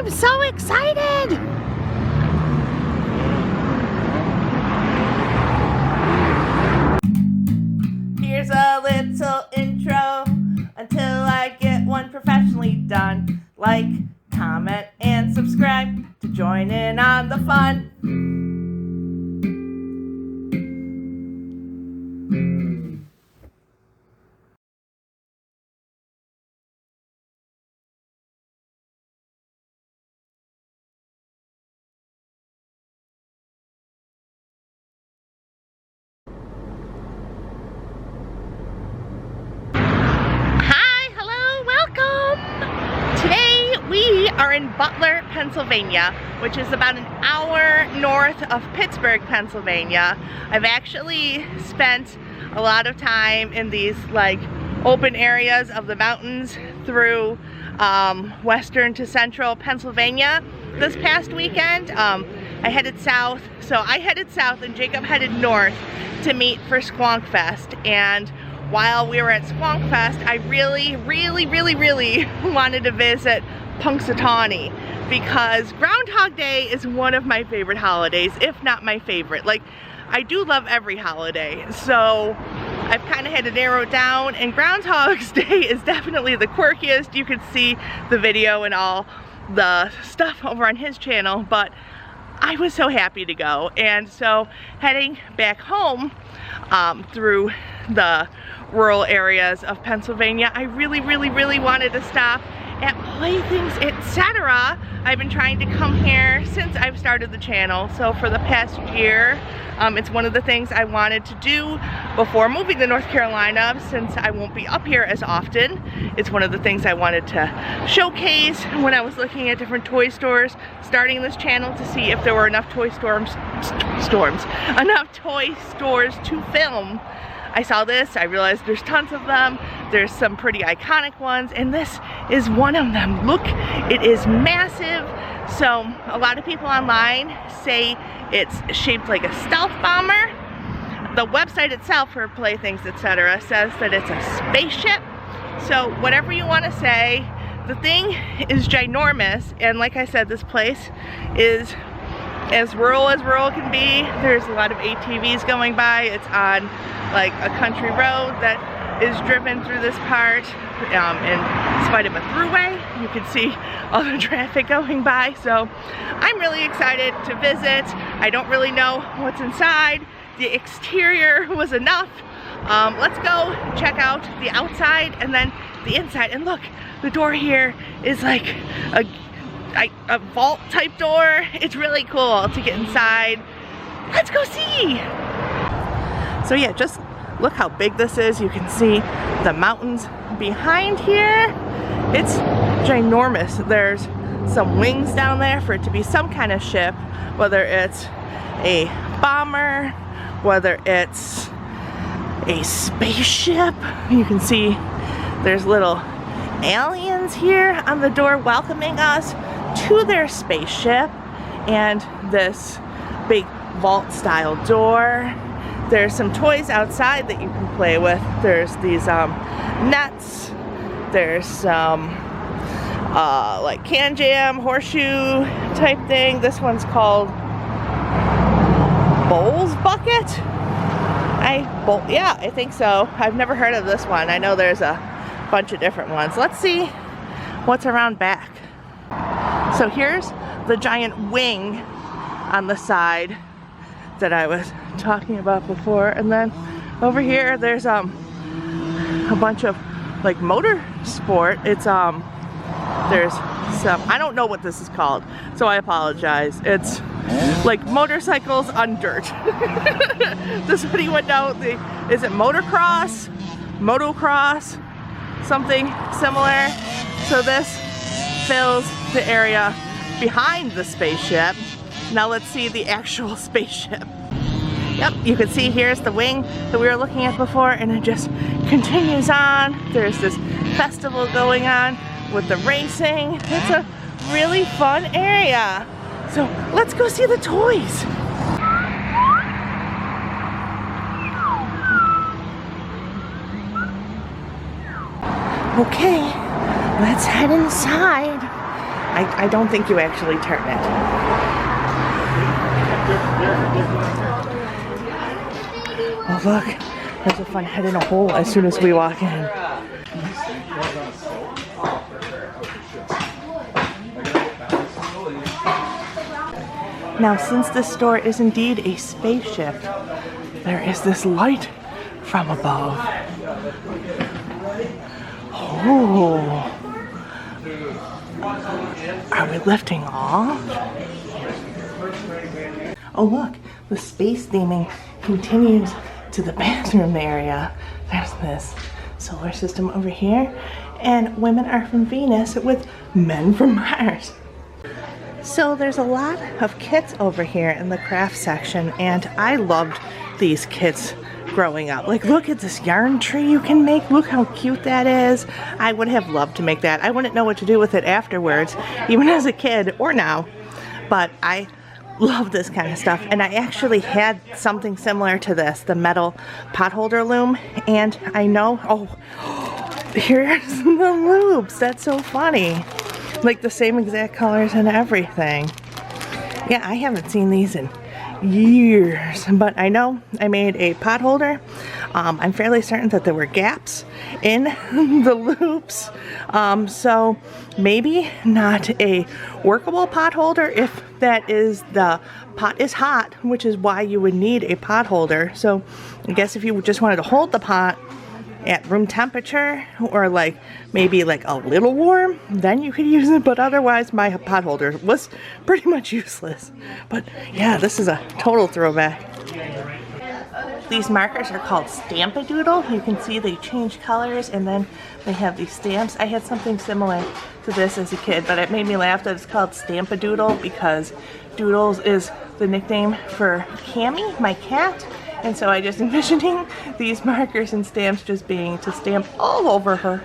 I'm so excited! Here's a little intro until I get one professionally done. Like, comment, and subscribe to join in on the fun. We are in Butler, Pennsylvania, which is about an hour north of Pittsburgh, Pennsylvania. I've actually spent a lot of time in these like open areas of the mountains through western to central Pennsylvania this past weekend. I headed south, and Jacob headed north to meet for Squonk Fest. And while we were at Squonk Fest, I really wanted to visit Punxsutawney because Groundhog Day is one of my favorite holidays, if not my favorite. Like, I do love every holiday, so I've kind of had to narrow it down, and Groundhog's Day is definitely the quirkiest. You could see the video and all the stuff over on his channel, but I was so happy to go. And so heading back home through the rural areas of Pennsylvania, I really wanted to stop at Playthings, etc. I've been trying to come here since I've started the channel, so for the past year. It's one of the things I wanted to do before moving to North Carolina, since I won't be up here as often. It's one of the things I wanted to showcase when I was looking at different toy stores, starting this channel to see if there were enough toy stores to film. I saw this, I realized there's tons of them. There's some pretty iconic ones, and this is one of them. Look, it is massive. So a lot of people online say it's shaped like a stealth bomber. The website itself for Playthings, etc. says that it's a spaceship. So whatever you want to say, the thing is ginormous, and like I said, this place is as rural can be. There's a lot of ATVs going by. It's on like a country road that is driven through this part. In spite of a throughway, you can see all the traffic going by. So I'm really excited to visit. I don't really know what's inside. The exterior was enough. Let's go check out the outside and then the inside. And look, the door here is like a vault type door. It's really cool to get inside. Let's go see. So yeah, just look how big this is. You can see the mountains behind here. It's ginormous. There's some wings down there for it to be some kind of ship, whether it's a bomber, whether it's a spaceship. You can see there's little aliens here on the door welcoming us to their spaceship, and this big vault style door. There's some toys outside that you can play with. There's these nets. There's some like can jam, horseshoe type thing. This one's called Bowls Bucket. Yeah, I think so. I've never heard of this one. I know there's a bunch of different ones. Let's see what's around back. So here's the giant wing on the side that I was talking about before, and then over here there's a bunch of like motor sport. It's there's some, I don't know what this is called, so I apologize. It's like motorcycles on dirt. Does anyone know? Is it motocross? Motocross? Something similar. So this fills the area behind the spaceship. Now let's see the actual spaceship. Yep, you can see here's the wing that we were looking at before, and it just continues on. There's this festival going on with the racing. It's a really fun area. So let's go see the toys. Okay, let's head inside. I don't think you actually turn it. Oh look, there's a fun head in a hole as soon as we walk in. Now, since this store is indeed a spaceship, there is this light from above. Oh. Are we lifting off? Oh look, the space theming continues to the bathroom area. There's this solar system over here, and women are from Venus with men from Mars. So there's a lot of kits over here in the craft section, and I loved these kits growing up. Like, look at this yarn tree you can make. Look how cute that is. I would have loved to make that. I wouldn't know what to do with it afterwards, even as a kid or now, but I love this kind of stuff. And I actually had something similar to this, the metal potholder loom, and I know, oh, here's the loops. That's so funny. Like the same exact colors and everything. Yeah, I haven't seen these in years, but I know I made a pot holder. I'm fairly certain that there were gaps in the loops, so maybe not a workable pot holder if that is, the pot is hot, which is why you would need a pot holder. So I guess if you just wanted to hold the pot at room temperature, or like maybe like a little warm, then you could use it, but otherwise my pot holder was pretty much useless. But yeah, this is a total throwback. These markers are called Stampadoodle. You can see they change colors, and then they have these stamps. I had something similar to this as a kid, but it made me laugh that it's called Stampadoodle because Doodles is the nickname for Cammy, my cat. And so I just envisioning these markers and stamps just being to stamp all over her.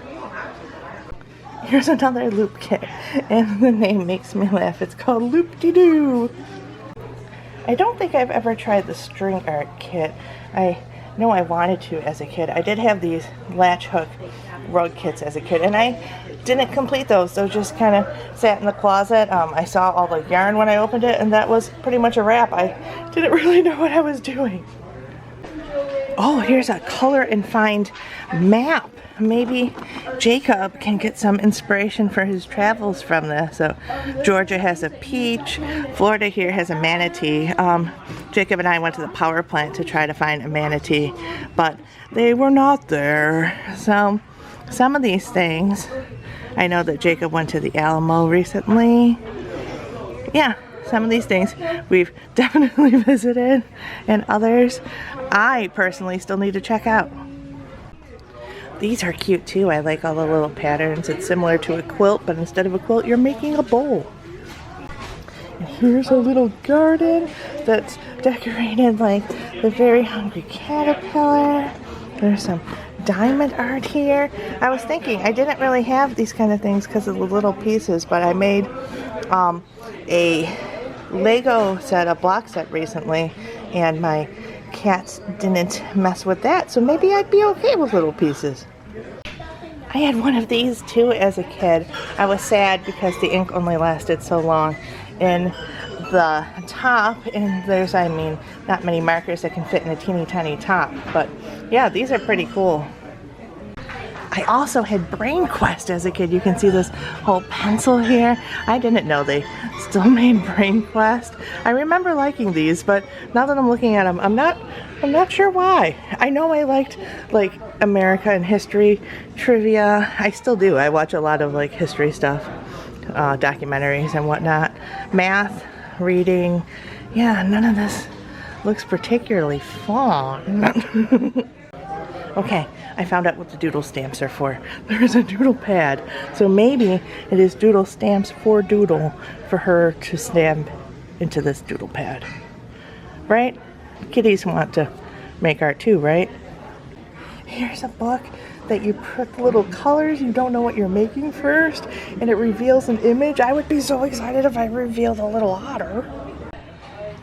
Here's another loop kit, and the name makes me laugh. It's called Loop-de-Doo. I don't think I've ever tried the string art kit. I know I wanted to as a kid. I did have these latch hook rug kits as a kid, and I didn't complete those. Those just kind of sat in the closet. I saw all the yarn when I opened it, and that was pretty much a wrap. I didn't really know what I was doing. Oh, here's a color and find map. Maybe Jacob can get some inspiration for his travels from this. So Georgia has a peach, Florida here has a manatee. Jacob and I went to the power plant to try to find a manatee, but they were not there. So some of these things, I know that Jacob went to the Alamo recently. Yeah, some of these things we've definitely visited, and others I personally still need to check out. These are cute too. I like all the little patterns. It's similar to a quilt, but instead of a quilt, you're making a bowl. And here's a little garden that's decorated like the Very Hungry Caterpillar. There's some diamond art here. I was thinking I didn't really have these kind of things because of the little pieces, but I made a Lego set, a block set recently, and my cats didn't mess with that, so maybe I'd be okay with little pieces. I had one of these too as a kid. I was sad because the ink only lasted so long in the top, and there's, I mean, not many markers that can fit in a teeny tiny top, but yeah, these are pretty cool. I also had Brain Quest as a kid. You can see this whole pencil here. I didn't know they still made Brain Quest. I remember liking these, but now that I'm looking at them, I'm not sure why. I know I liked like America and history trivia. I still do. I watch a lot of like history stuff, documentaries and whatnot. Math, reading. Yeah, none of this looks particularly fun. Okay, I found out what the doodle stamps are for. There's a doodle pad. So maybe it is doodle stamps for Doodle for her to stamp into this doodle pad. Right? Kitties want to make art too, right? Here's a book that you put little colors. You don't know what you're making first, and it reveals an image. I would be so excited if I revealed a little otter.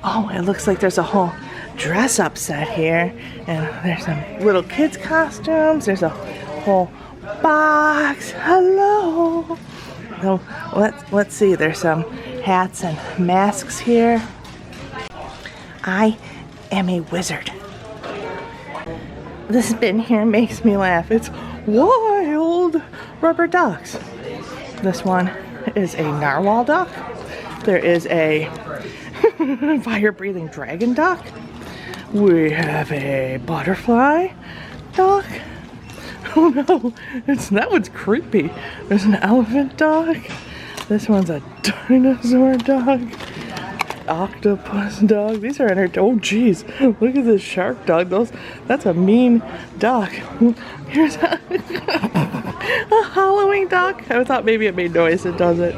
Oh, it looks like there's a whole dress-up set here, and there's some little kids costumes. There's a whole box. Hello. So let's see. There's some hats and masks here. I am a wizard. This bin here makes me laugh. It's wild rubber ducks. This one is a narwhal duck. There is a fire-breathing dragon duck. We have a butterfly duck. Oh no, that one's creepy. There's an elephant duck. This one's a dinosaur duck. Octopus dog. These are oh geez, look at this shark dog. That's a mean duck. Here's a howling duck. I thought maybe it made noise. It doesn't.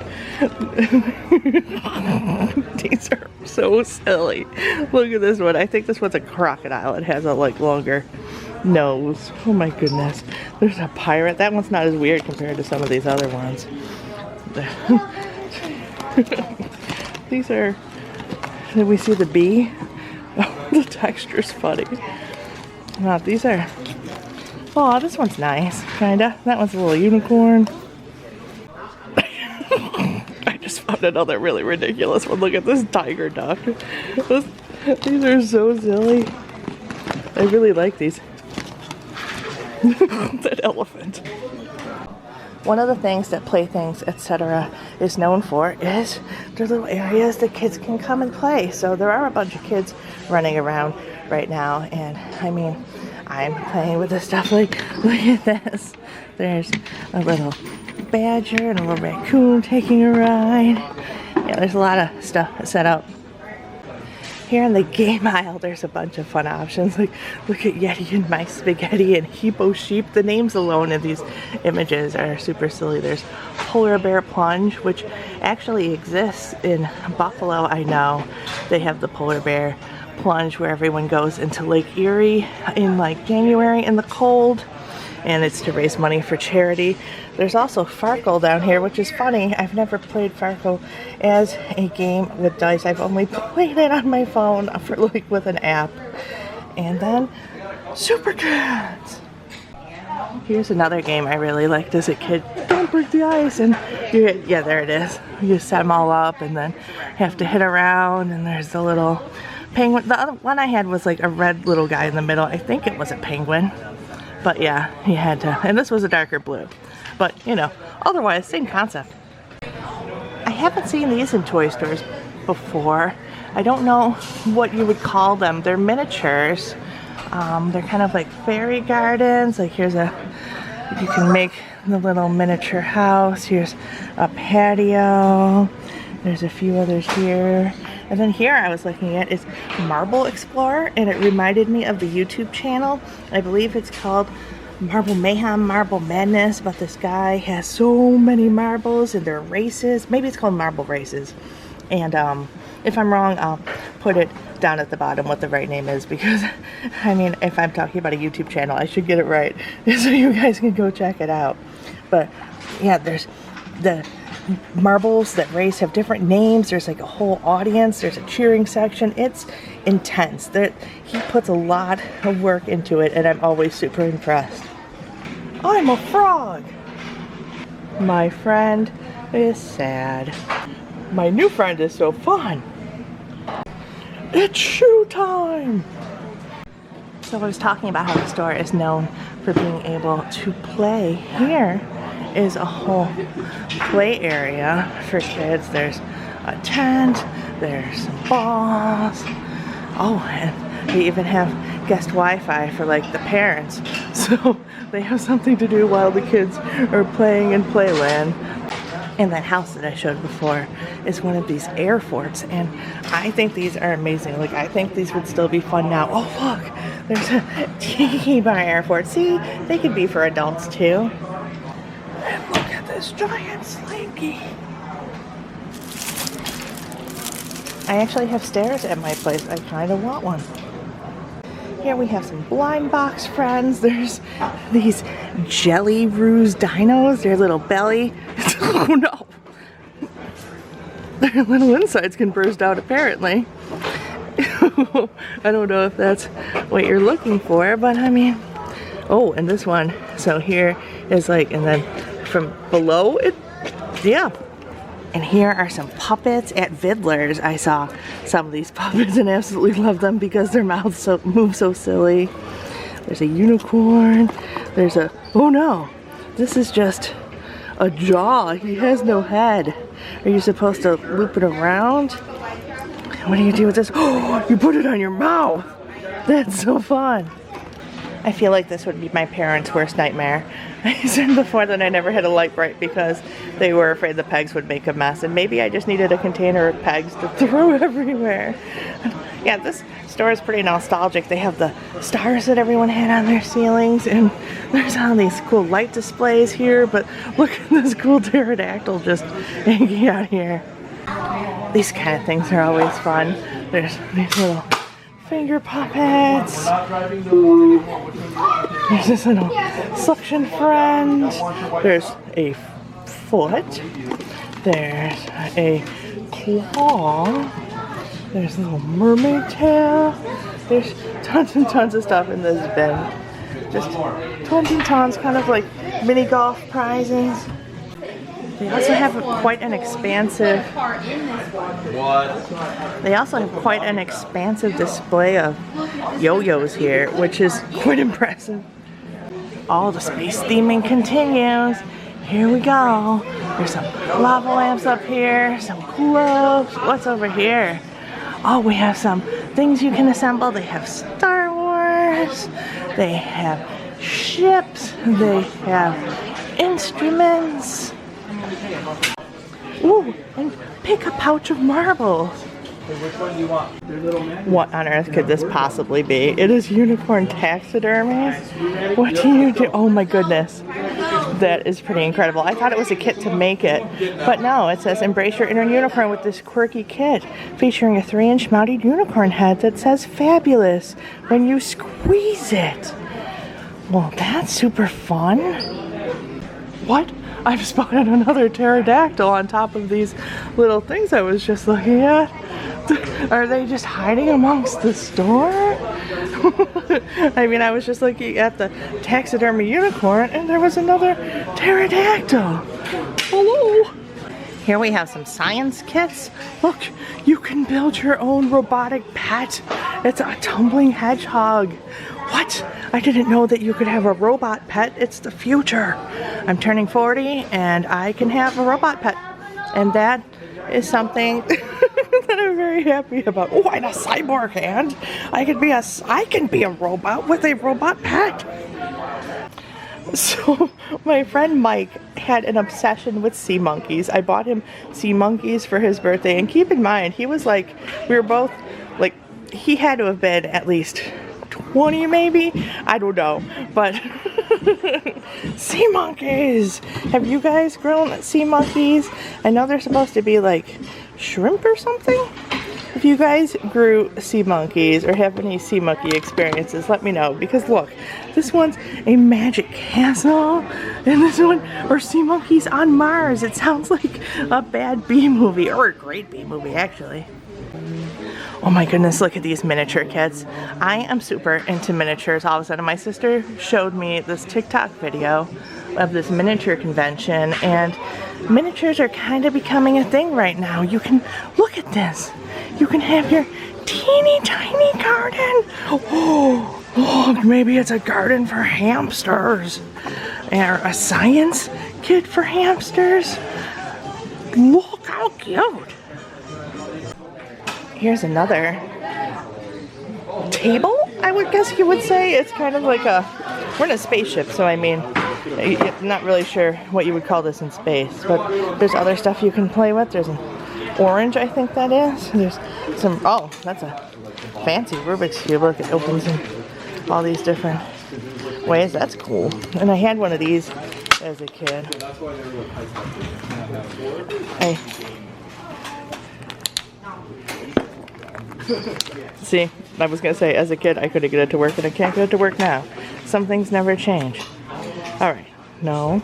These are so silly. Look at this one. I think this one's a crocodile. It has a longer nose. Oh my goodness. There's a pirate. That one's not as weird compared to some of these other ones. These are. Did we see the bee? Oh, the texture's funny. Wow, these are. Oh, this one's nice, kinda. That one's a little unicorn. I just found another really ridiculous one. Look at this tiger duck. These are so silly. I really like these. That elephant. One of the things that Playthings, etc. is known for is their little areas that kids can come and play. So there are a bunch of kids running around right now, and I mean, I'm playing with this stuff. Look at this. There's a little badger and a little raccoon taking a ride. Yeah, there's a lot of stuff set up. Here in the game aisle, there's a bunch of fun options. Like, look at Yeti and My Spaghetti and Hippo Sheep. The names alone in these images are super silly. There's Polar Bear Plunge, which actually exists in Buffalo, I know. They have the Polar Bear Plunge where everyone goes into Lake Erie in January in the cold, and it's to raise money for charity. There's also Farkle down here, which is funny. I've never played Farkle as a game with dice. I've only played it on my phone for with an app. And then Super Cats. Here's another game I really liked as a kid. Don't break the ice. And yeah, there it is. You set them all up and then have to hit around. And there's the little penguin. The other one I had was a red little guy in the middle. I think it was a penguin. But yeah, you had to. And this was a darker blue. But, otherwise, same concept. I haven't seen these in toy stores before. I don't know what you would call them. They're miniatures. They're kind of like fairy gardens. You can make the little miniature house. Here's a patio. There's a few others here. And then here I was looking at is Marble Explorer, and it reminded me of the YouTube channel. I believe it's called Marble Mayhem, Marble Madness, but this guy has so many marbles and they're races. Maybe it's called Marble Races. And if I'm wrong, I'll put it down at the bottom what the right name is, because I mean, if I'm talking about a YouTube channel, I should get it right so you guys can go check it out. But yeah, there's the marbles that race have different names. There's a whole audience. There's a cheering section. It's intense. He puts a lot of work into it, and I'm always super impressed. I'm a frog. My friend is sad. My new friend is so fun. It's shoe time. So I was talking about how the store is known for being able to play. Here is a whole play area for kids. There's a tent, there's some balls. Oh, and they even have guest Wi-Fi for the parents. So they have something to do while the kids are playing in Playland. And that house that I showed before is one of these air forts, and I think these are amazing. I think these would still be fun now. Oh look, there's a tiki bar air fort. See, they could be for adults too. And look at this giant slinky. I actually have stairs at my place. I kind of want one. Here we have some blind box friends. There's these jelly ruse dinos. Their little belly. Oh no. Their little insides can burst out apparently. I don't know if that's what you're looking for, but I mean, oh, and this one. So here is and then from below it Yeah. And here are some puppets at Vidler's. I saw some of these puppets and absolutely love them because their mouths move so silly. There's a unicorn. There's a, oh no, this is just a jaw. He has no head. Are you supposed to loop it around? What do you do with this? Oh, you put it on your mouth. That's so fun. I feel like this would be my parents' worst nightmare. I said before that I never had a light bright because they were afraid the pegs would make a mess, and maybe I just needed a container of pegs to throw everywhere. Yeah, this store is pretty nostalgic. They have the stars that everyone had on their ceilings, and there's all these cool light displays here, but look at this cool pterodactyl just hanging out here. These kind of things are always fun. There's these little finger puppets. There's this little suction friend. There's a foot. There's a claw. There's a little mermaid tail. There's tons and tons of stuff in this bin. Just tons and tons, kind of like mini golf prizes. They also have quite an expansive. They also have quite an expansive display of yo-yos here, which is quite impressive. All the space theming continues. Here we go. There's some lava lamps up here, some globes. What's over here? Oh, we have some things you can assemble. They have Star Wars. They have ships. They have instruments. Ooh, and pick a pouch of marbles. Which one do you want? What on earth could this possibly be? It is unicorn taxidermy. What do you do? Oh my goodness. That is pretty incredible. I thought it was a kit to make it, but no, it says embrace your inner unicorn with this quirky kit featuring a 3-inch mounted unicorn head that says fabulous when you squeeze it. Well, that's super fun. What? I've spotted another pterodactyl on top of these little things I was just looking at. Are they just hiding amongst the store? I mean, I was just looking at the taxidermy unicorn and there was another pterodactyl. Hello. Here we have some science kits. Look, you can build your own robotic pet. It's a tumbling hedgehog. What? I didn't know that you could have a robot pet. It's the future. I'm turning 40 and I can have a robot pet. And that is something that I'm very happy about. Oh, and a cyborg hand. I can be a robot with a robot pet. So my friend Mike had an obsession with sea monkeys. I bought him sea monkeys for his birthday, and keep in mind, he was like, we were both like, he had to have been at least 20 maybe, I don't know, but sea monkeys. Have you guys grown sea monkeys? I know they're supposed to be like shrimp or something. If you guys grew sea monkeys or have any sea monkey experiences, let me know, because look, this one's a magic castle, and this one are sea monkeys on Mars. It sounds like a bad B movie, or a great B movie actually. Oh my goodness, look at these miniature kits. I am super into miniatures. All of a sudden my sister showed me this TikTok video of this miniature convention, and miniatures are kind of becoming a thing right now. You can, look at this. You can have your teeny tiny garden. Oh, look, maybe it's a garden for hamsters. Or a science kit for hamsters. Look how cute. Here's another table, I would guess you would say. It's kind of like a, we're in a spaceship, so I mean, I'm not really sure what you would call this in space, but there's other stuff you can play with. There's an orange, I think that is. There's some, oh, that's a fancy Rubik's Cube. Look, it opens in all these different ways. That's cool. And I had one of these as a kid. See, I was gonna say, as a kid I couldn't get it to work, and I can't get it to work now. Some things never change. Alright, no.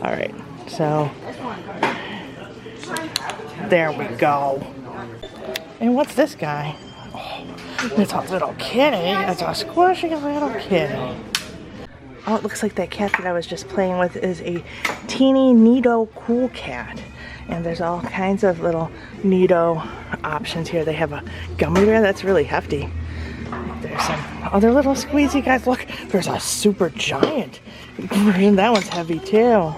Alright, so there we go. And what's this guy? Oh, it's a little kitty. It's a squishy little kitty. Oh, it looks like that cat that I was just playing with is a teeny Nido cool cat. And there's all kinds of little Nido options here. They have a gummy bear that's really hefty. There's some other little squeezy guys. Look, there's a super giant. And that one's heavy too.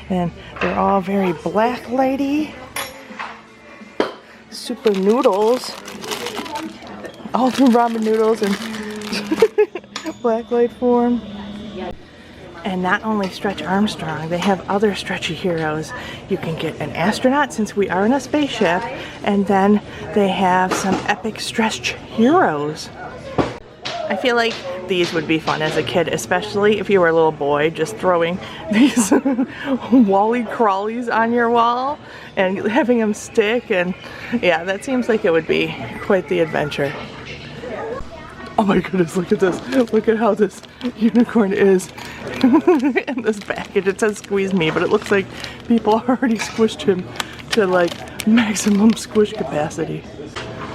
And they're all very black lady. Super noodles. All the ramen noodles in black light form. And not only Stretch Armstrong, they have other Stretchy heroes. You can get an astronaut since we are in a spaceship, and then they have some epic Stretch heroes. I feel like these would be fun as a kid, especially if you were a little boy, just throwing these Wally Crawlies on your wall and having them stick, and yeah, that seems like it would be quite the adventure. Oh my goodness, look at this. Look at how this unicorn is in this package. It says squeeze me, but it looks like people already squished him to like maximum squish capacity.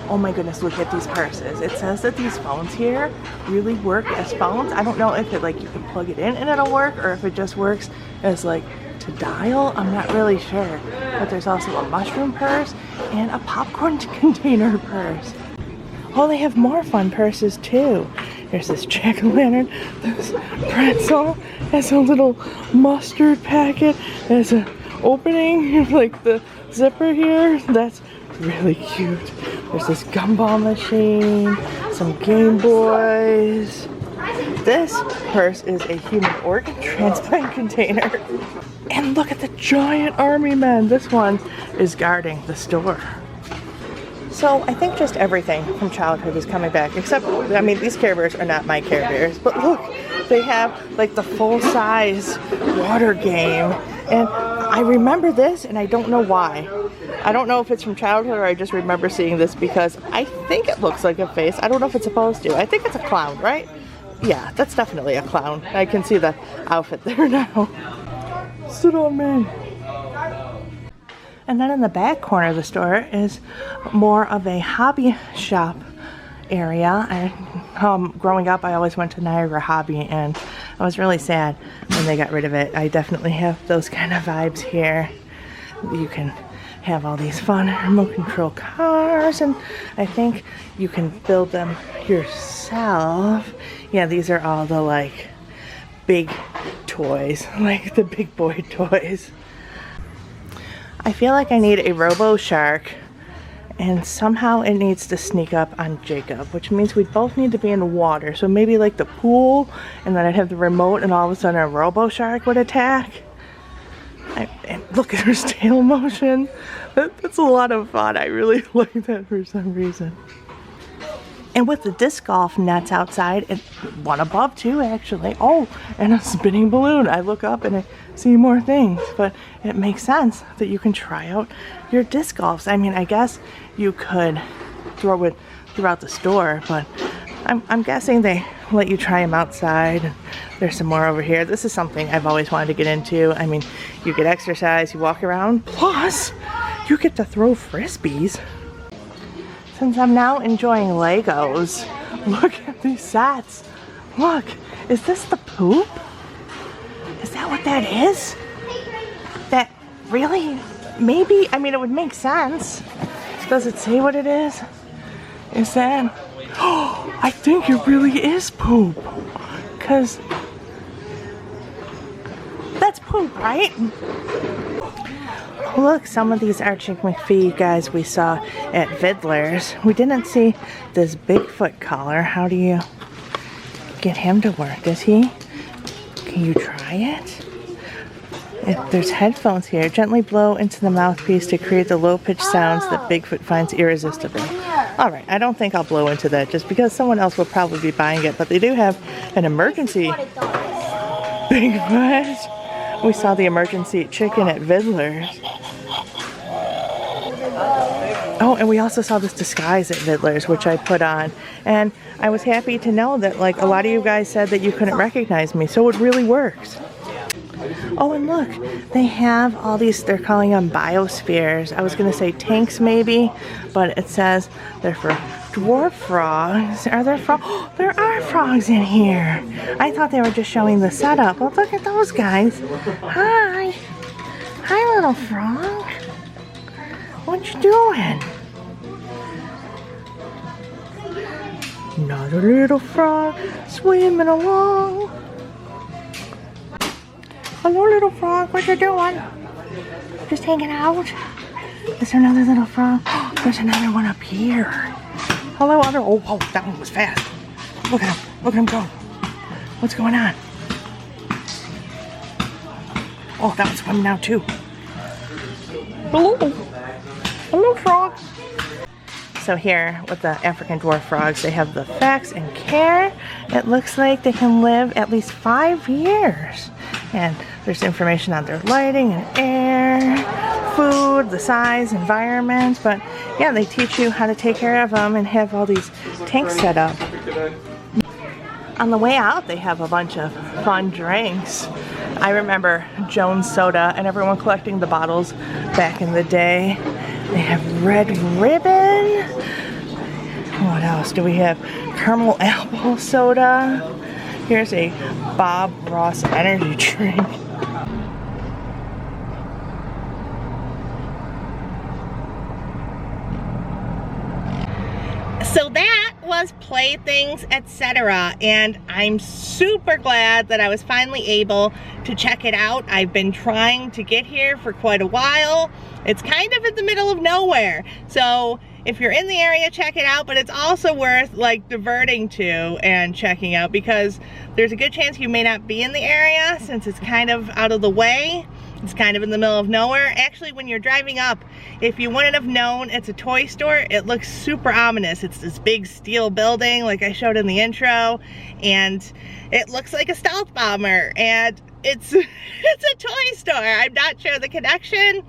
Oh my goodness, look at these purses. It says that these phones here really work as phones. I don't know if it like you can plug it in and it'll work, or if it just works as like to dial. I'm not really sure. But there's also a mushroom purse and a popcorn container purse. Oh, they have more fun purses too. There's this jack-o'-lantern, this pretzel, has a little mustard packet, there's an opening, like the zipper here. That's really cute. There's this gumball machine, some Game Boys. This purse is a human organ transplant container. And look at the giant army men. This one is guarding the store. So I think just everything from childhood is coming back, except, I mean, these Care Bears are not my Care Bears, but look, they have like the full-size water game, and I remember this, and I don't know why. I don't know if it's from childhood or I just remember seeing this because I think it looks like a face. I don't know if it's supposed to. I think it's a clown, right? Yeah, that's definitely a clown. I can see the outfit there now. Sit on me. And then in the back corner of the store is more of a hobby shop area. Growing up, I always went to Niagara Hobby, and I was really sad when they got rid of it. I definitely have those kind of vibes here. You can have all these fun remote control cars, and I think you can build them yourself. Yeah, these are all the like big toys, like the big boy toys. I feel like I need a Robo Shark, and somehow it needs to sneak up on Jacob, which means we both need to be in the water. So maybe like the pool, and then I'd have the remote, and all of a sudden a Robo Shark would attack. And look at her tail motion. That's a lot of fun. I really like that for some reason. And with the disc golf nets outside, and one above too, actually. Oh, and a spinning balloon. I look up and I see more things, but it makes sense that you can try out your disc golfs. I mean, I guess you could throw it throughout the store, but I'm guessing they let you try them outside. There's some more over here. This is something I've always wanted to get into. I mean, you get exercise, you walk around, plus you get to throw frisbees. Since I'm now enjoying Legos, look at these sets. Look, is this the poop? Is that what that is? That really? Maybe, I mean, it would make sense. Does it say what it is? Is that? Oh, I think it really is poop. Because that's poop, right? Look, some of these Archie McPhee guys we saw at Vidler's. We didn't see this Bigfoot collar. How do you get him to work? Does he? Can you try it? There's headphones here. Gently blow into the mouthpiece to create the low-pitched sounds that Bigfoot finds irresistible. Alright, I don't think I'll blow into that just because someone else will probably be buying it. But they do have an emergency Bigfoot. We saw the emergency chicken at Vidler's. Oh, and we also saw this disguise at Vidler's, which I put on. And I was happy to know that, like, a lot of you guys said that you couldn't recognize me, so it really works. Oh, and look, they have all these, they're calling them biospheres. I was going to say tanks maybe, but it says they're for dwarf frogs. Are there frogs? Oh, there are frogs in here. I thought they were just showing the setup. Well, look at those guys. Hi. Hi, little frog. What you doing? Another little frog swimming along. Hello, little frog. What you doing? Just hanging out? Is there another little frog? Oh, there's another one up here. Hello, other. Oh, whoa, that one was fast. Look at him. Look at him go. What's going on? Oh, that one's swimming now too. Hello. Hello, frog. So here with the African dwarf frogs, they have the facts and care. It looks like they can live at least 5 years. And there's information on their lighting and air, food, the size, environment. But yeah, they teach you how to take care of them and have all these tanks set up. On the way out, they have a bunch of fun drinks. I remember Jones Soda and everyone collecting the bottles back in the day. They have Red Ribbon. What else do we have? Caramel Apple Soda. Here's a Bob Ross energy drink. So that was Playthings, etc. And I'm super glad that I was finally able to check it out. I've been trying to get here for quite a while. It's kind of in the middle of nowhere. So if you're in the area, check it out, but it's also worth like diverting to and checking out because there's a good chance you may not be in the area since it's kind of out of the way. It's kind of in the middle of nowhere. Actually, when you're driving up, if you wouldn't have known it's a toy store, it looks super ominous. It's this big steel building like I showed in the intro, and it looks like a stealth bomber, and it's a toy store. I'm not sure the connection.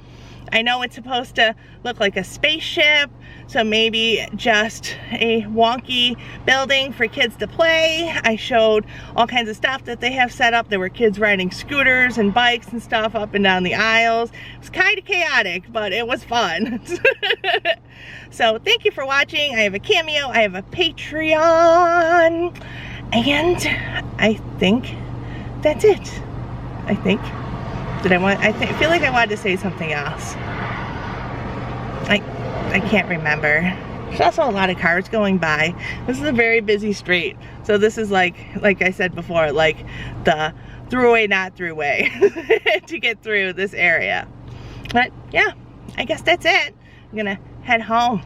I know it's supposed to look like a spaceship, so maybe just a wonky building for kids to play. I showed all kinds of stuff that they have set up. There were kids riding scooters and bikes and stuff up and down the aisles. It was kind of chaotic, but it was fun. So thank you for watching. I have a Cameo, I have a Patreon, and I think that's it. I think. I feel like I wanted to say something else. I can't remember. There's also a lot of cars going by. This is a very busy street. So this is like I said before, like the throughway, not throughway to get through this area. But yeah, I guess that's it. I'm gonna head home.